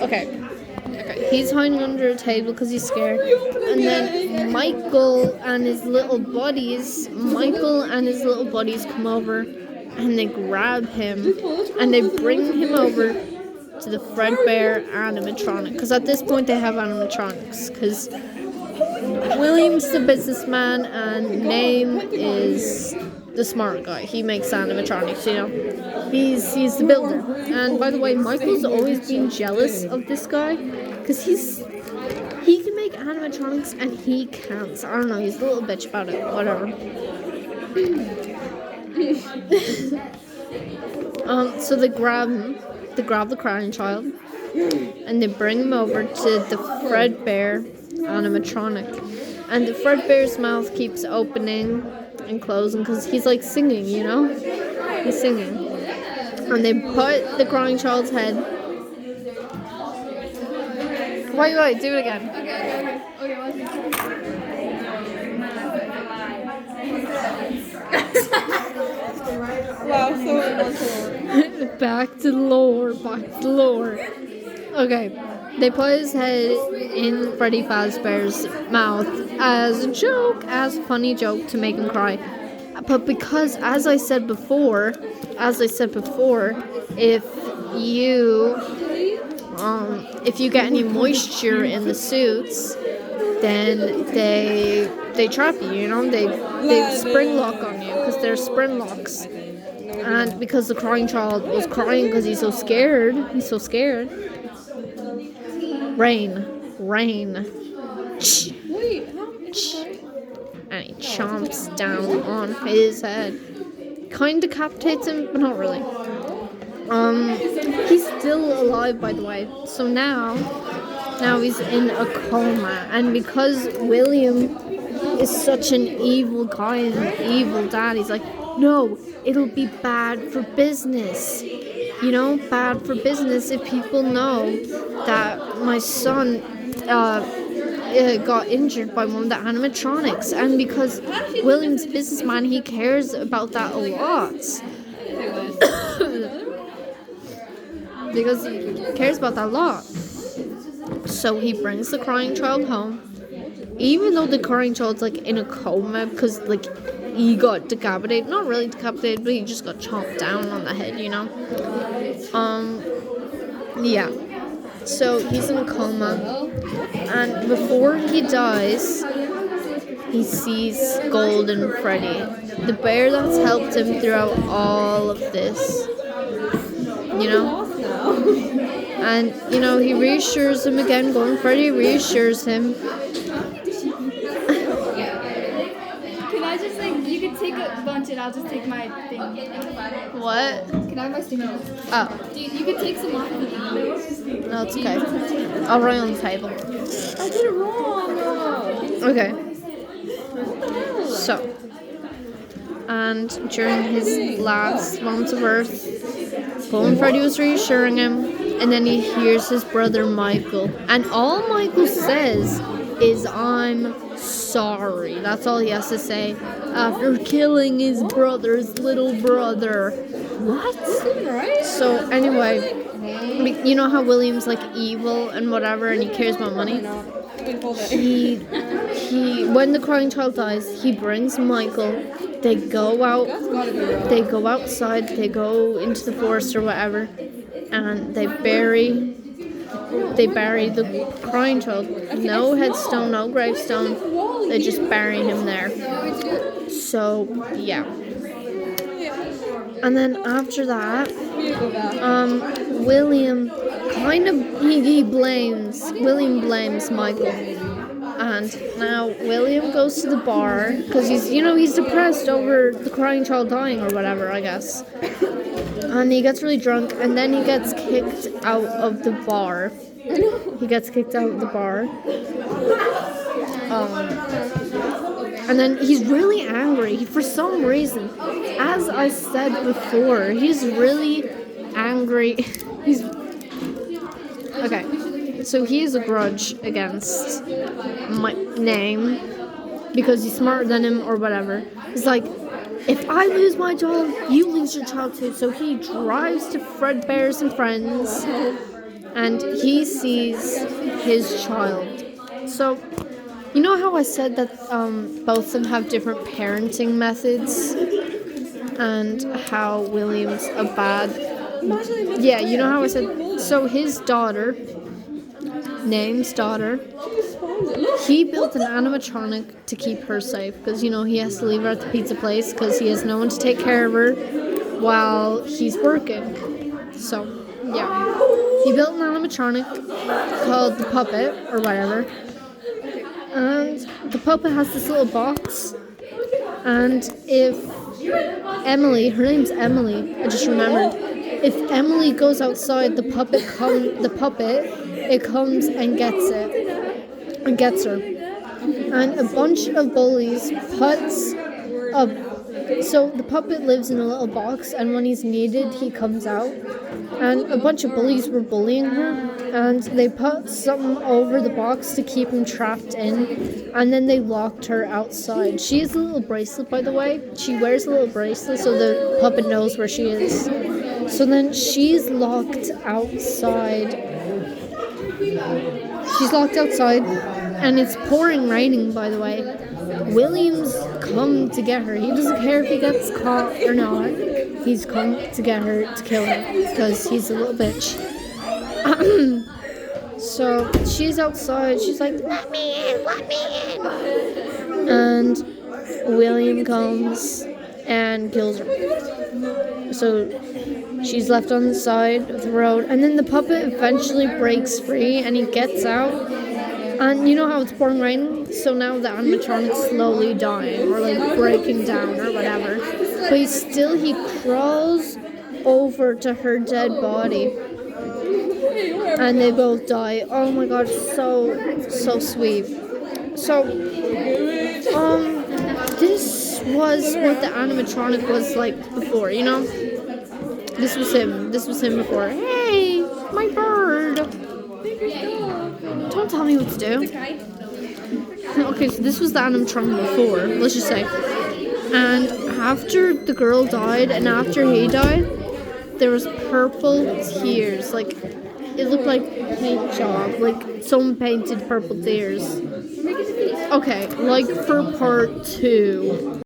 Okay. He's hiding under a table because he's scared. And then Michael and his little buddies come over and they grab him and they bring him over to the Fredbear animatronic. Because at this point they have animatronics. Because William's the businessman and Name is the smart guy. He makes animatronics, you know. He's the builder. And by the way, Michael's always been jealous of this guy because he can make animatronics and he can't. So I don't know, he's a little bitch about it. Whatever. So they grab him. They grab the crying child and they bring him over to the Fredbear animatronic. And the Fredbear's mouth keeps opening and closing because he's like singing, you know? He's singing. And they put the crying child's head. Wait, do it again. Wow, so emotional. Back to the lore. Okay, they put his head in Freddy Fazbear's mouth as a joke, as a funny joke to make him cry. But because, as I said before, if you get any moisture in the suits, then they trap you. You know, they spring lock on you because they're spring locks. And because the crying child was crying because he's so scared. Rain. Wait, And he chomps down on his head. Kind of decapitates him, but not really. He's still alive, by the way. So now he's in a coma. And because William is such an evil guy and an evil dad, he's like, no, it'll be bad for business. You know, bad for business if people know that my son got injured by one of the animatronics. And because William's businessman, he cares about that a lot. Because he cares about that a lot. So he brings the crying child home. Even though the crying child's like in a coma because like he got decapitated. Not really decapitated, but he just got chopped down on the head, you know? Yeah. So he's in a coma. And before he dies, he sees Golden Freddy, the bear that's helped him throughout all of this. You know? And, you know, he reassures him again. Golden Freddy reassures him. Can I just, like, you can take a bunch and I'll just take my thing. What? Can I have my sticker? Oh. You can take some off of the No, it's okay. I'll write on the table. I did it wrong. Okay. So. And during his last moments of Earth, Golden Freddy was reassuring him, and then he hears his brother Michael. And all Michael says is, I'm sorry. That's all he has to say after killing his little brother. What? Right? So anyway, you know how William's like evil and whatever, and he cares about money? He when the crying child dies, he brings Michael. They go out. They go outside. They go into the forest or whatever, and they bury the crying child. No headstone, no gravestone. They just bury him there. So yeah. And then after that, William blames Michael. And now William goes to the bar because he's depressed over the crying child dying or whatever, I guess. And he gets really drunk, and then he gets kicked out of the bar. And then he's really angry for some reason. As I said before, he's really angry. Okay. So he has a grudge against my Name because he's smarter than him or whatever. He's like, if I lose my child, you lose your child too. So he drives to Fredbear's and Friends and he sees his child. So, you know how I said that both of them have different parenting methods, and how William's a bad. Yeah, you know how I said. So his daughter, name's daughter, he built an animatronic to keep her safe because he has to leave her at the pizza place because he has no one to take care of her while he's working. So yeah, he built an animatronic called the puppet or whatever, and the puppet has this little box. And if Emily, her name's Emily, I just remembered. If Emily goes outside, the puppet it comes and gets her. And a bunch of bullies puts up. So the puppet lives in a little box, and when he's needed, he comes out. And a bunch of bullies were bullying her, and they put something over the box to keep him trapped in, and then they locked her outside. She has a little bracelet, by the way. She wears a little bracelet so the puppet knows where she is. So then she's locked outside. And it's pouring raining, by the way. William's come to get her. He doesn't care if he gets caught or not. He's come to get her to kill her because he's a little bitch. So she's outside. She's like, let me in. And William comes and kills her. So she's left on the side of the road. And then the puppet eventually breaks free and he gets out. And you know how it's pouring rain? So now the animatronic's slowly dying or like breaking down or whatever. But he crawls over to her dead body. And they both die. Oh my god, so sweet. So, this was what the animatronic was like before, This was him before. Hey, my bird. Don't tell me what to do. Okay, so this was the animatronic before, let's just say. And after the girl died and after he died, there was purple tears. Like, it looked like paint job. Like, someone painted purple tears. Okay, like for part 2.